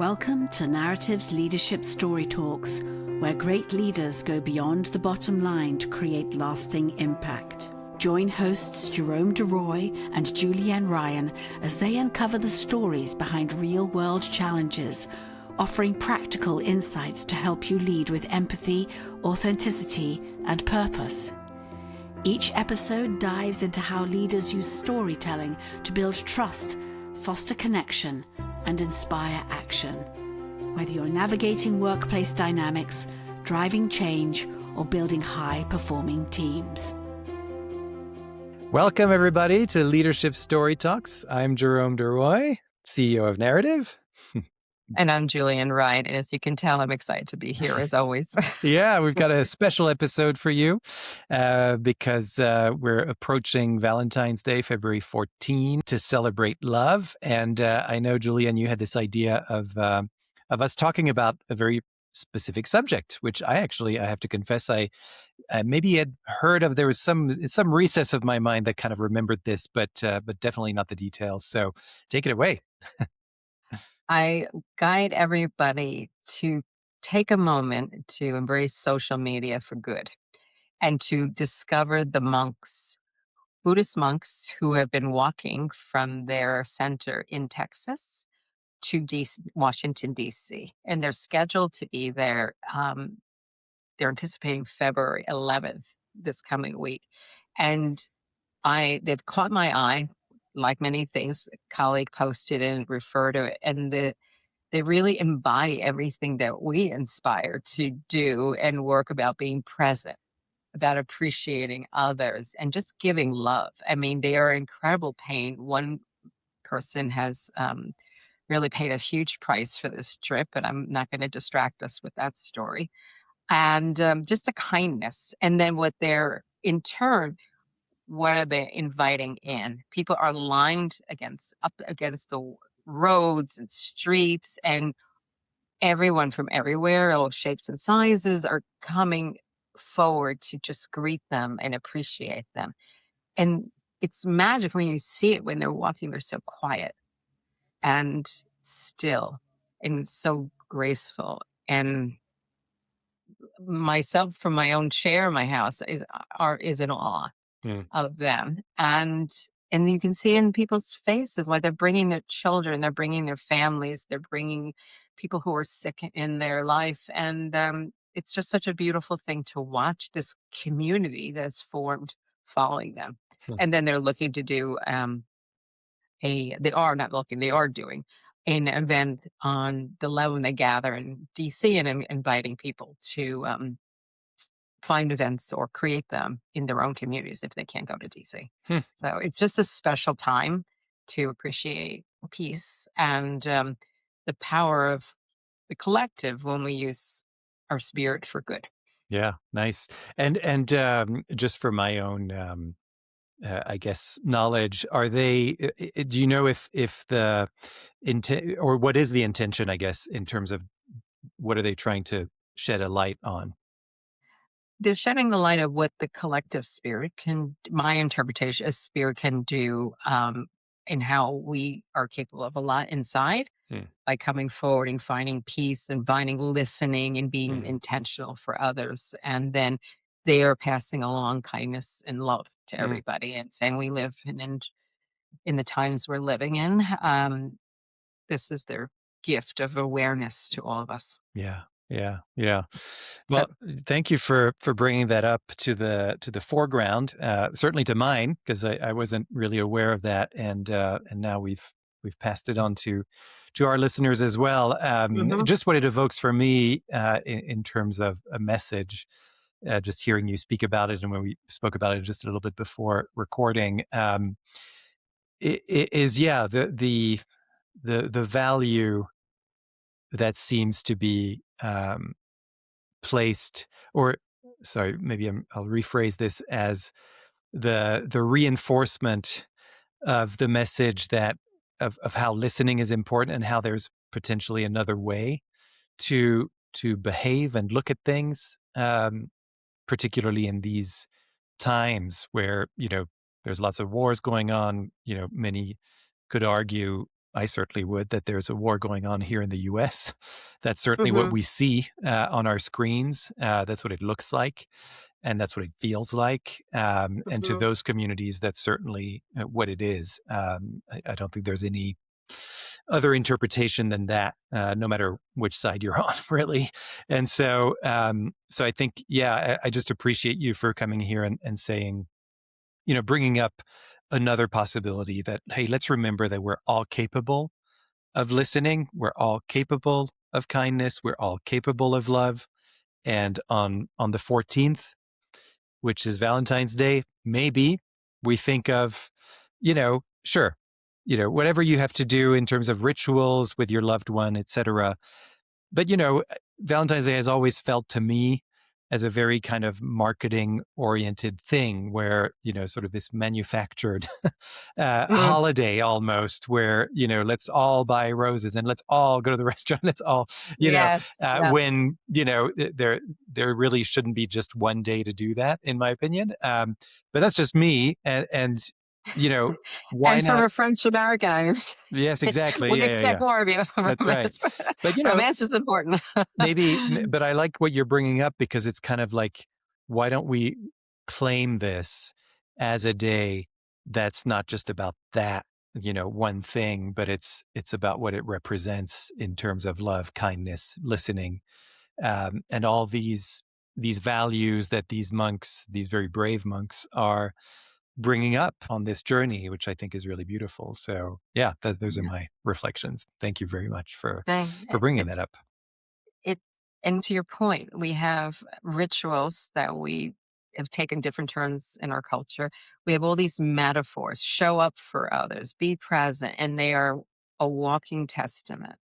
Welcome to Narrative's Leadership Story Talks, where great leaders go beyond the bottom line to create lasting impact. Join hosts Jerome and Julienne Ryan as they uncover the stories behind real-world challenges, offering practical insights to help you lead with empathy, authenticity, and purpose. Each episode dives into how leaders use storytelling to build trust, foster connection, and inspire action. Whether you're navigating workplace dynamics, driving change, or building high-performing teams. Welcome, everybody, to Leadership Story Talks. I'm Jerome, CEO of Narrative. And I'm Julienne Ryan. And as you can tell, I'm excited to be here as always. Yeah, we've got a special episode for you because we're approaching Valentine's Day, February 14, to celebrate love. And I know, Julienne, you had this idea of us talking about a very specific subject, which I have to confess, I maybe had heard of. There was some recess of my mind that kind of remembered this, but definitely not the details. So take it away. I guide everybody to take a moment to embrace social media for good and to discover the Buddhist monks who have been walking from their center in Texas to Washington, D.C. And they're scheduled to be there. They're anticipating February 11th this coming week. And they've caught my eye. Like many things, a colleague posted and referred to it, and they really embody everything that we inspire to do and work about being present, about appreciating others, and just giving love. I mean, they are incredible pain. One person has really paid a huge price for this trip, and I'm not going to distract us with that story. And just the kindness. And then what are they inviting in? People are lined up against the roads and streets, and everyone from everywhere, all shapes and sizes, are coming forward to just greet them and appreciate them. And it's magic when you see it when they're walking. They're so quiet and still and so graceful. And myself, from my own chair in my house, is in awe of them. And you can see in people's faces why they're bringing their children, they're bringing their families, they're bringing people who are sick in their life. And it's just such a beautiful thing to watch this community that's formed following them. And then they're looking to do they are doing an event on the 11th. They gather in DC and inviting people to find events or create them in their own communities if they can't go to DC. So it's just a special time to appreciate peace and the power of the collective when we use our spirit for good. Yeah, nice. And just for my own, I guess, knowledge, are they? Do you know if the intent, or what is the intention? I guess in terms of what are they trying to shed a light on? They're shedding the light of what the collective spirit my interpretation of spirit can do, and how we are capable of a lot inside by coming forward and finding peace and finding listening and being intentional for others. And then they are passing along kindness and love to everybody and saying we live in the times we're living in. This is their gift of awareness to all of us. Yeah. Well, thank you for bringing that up to the foreground. Certainly to mine, because I wasn't really aware of that, and now we've passed it on to our listeners as well. Just what it evokes for me in terms of a message. Just hearing you speak about it, and when we spoke about it just a little bit before recording, is the value that seems to be placed, or sorry, maybe I'll rephrase this as the reinforcement of the message that of how listening is important and how there's potentially another way to behave and look at things, particularly in these times where there's lots of wars going on. Many could argue I certainly would, that there's a war going on here in the US. That's certainly what Hmm. we see on our screens. That's what it looks like. And that's what it feels like. And to Hmm. those communities, that's certainly what it is. I don't think there's any other interpretation than that, no matter which side you're on, really. And so, so I think, yeah, I just appreciate you for coming here and saying, bringing up another possibility that, hey, let's remember that we're all capable of listening. We're all capable of kindness. We're all capable of love. And on the 14th, which is Valentine's Day, maybe we think of, sure, whatever you have to do in terms of rituals with your loved one, etc. But, Valentine's Day has always felt to me as a very kind of marketing oriented thing where, sort of this manufactured Hmm. holiday almost where, let's all buy roses and let's all go to the restaurant. Let's all, Yes, yes. when, there really shouldn't be just one day to do that, in my opinion. But that's just me. And, why And from not? a French American, Yes, exactly. we Yeah, yeah, expect yeah. more of you. That's right. Romance, But, romance is important. but I like what you're bringing up because it's kind of like, why don't we claim this as a day that's not just about that, one thing, but it's about what it represents in terms of love, kindness, listening, and all these values that these monks, these very brave monks, are bringing up on this journey, which I think is really beautiful. So, yeah, those are Yeah. my reflections. Thank you very much for Thing. bringing that up. It and to your point, we have rituals that we have taken different turns in our culture. We have all these metaphors: show up for others, be present, and they are a walking testament.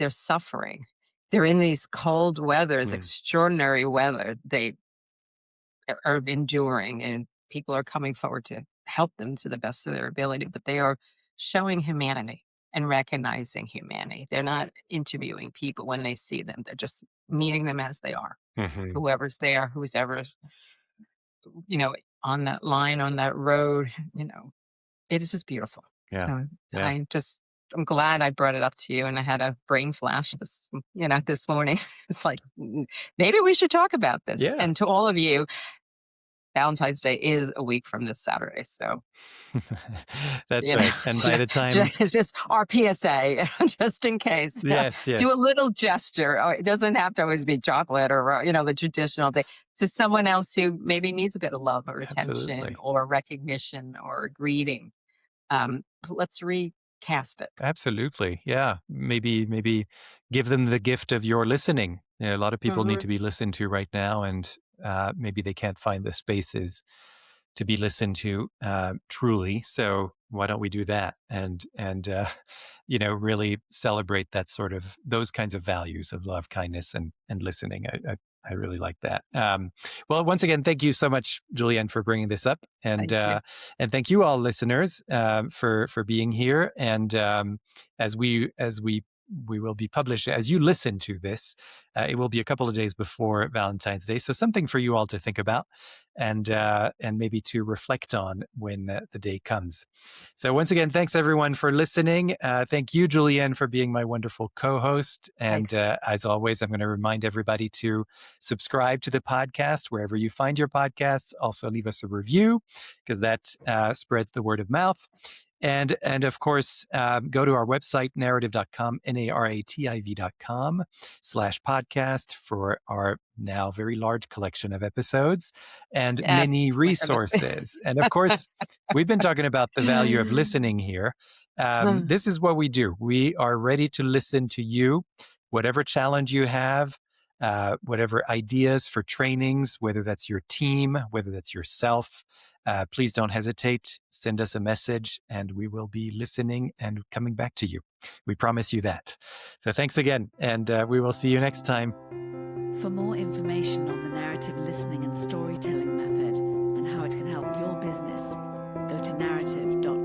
They're suffering. They're in these cold weathers, Mm. extraordinary weather. They are enduring, and people are coming forward to help them to the best of their ability, but they are showing humanity and recognizing humanity. They're not interviewing people when they see them. They're just meeting them as they are. Hmm. Whoever's there, who's ever, you know, on that line, on that road, it is just beautiful. Yeah. So Yeah. I'm glad I brought it up to you, and I had a brain flash this morning. It's like, maybe we should talk about this. Yeah. And to all of you, Valentine's Day is a week from this Saturday. So, That's you know, right. And by the time, just our PSA, just in case. yes, Do a yes, little gesture. It doesn't have to always be chocolate or, the traditional thing, to someone else who maybe needs a bit of love or attention absolutely. or recognition or a greeting. Let's recast it. Absolutely. Yeah. Maybe give them the gift of your listening. A lot of people need Hmm. to be listened to right now, and maybe they can't find the spaces to be listened to truly. So why don't we do that and really celebrate that sort of those kinds of values of love, kindness, and listening. I really like that. Well, once again, thank you so much, Julienne, for bringing this up, Thank you. and thank you all listeners for being here. And as we will be published as you listen to this, it will be a couple of days before Valentine's Day, so something for you all to think about and maybe to reflect on when the day comes. So once again, thanks everyone for listening. Thank you, Julienne, for being my wonderful co-host. And as always, I'm going to remind everybody to subscribe to the podcast wherever you find your podcasts. Also, leave us a review because that spreads the word of mouth. And of course, go to our website, narrative.com, narrativ.com/podcast for our now very large collection of episodes and Yes, many my goodness. resources. And of course, we've been talking about the value of listening here. This is what we do. We are ready to listen to you, whatever challenge you have, whatever ideas for trainings, whether that's your team, whether that's yourself. Please don't hesitate. Send us a message and we will be listening and coming back to you. We promise you that. So thanks again. And we will see you next time. For more information on the narrative listening and storytelling method and how it can help your business, go to narrative.com.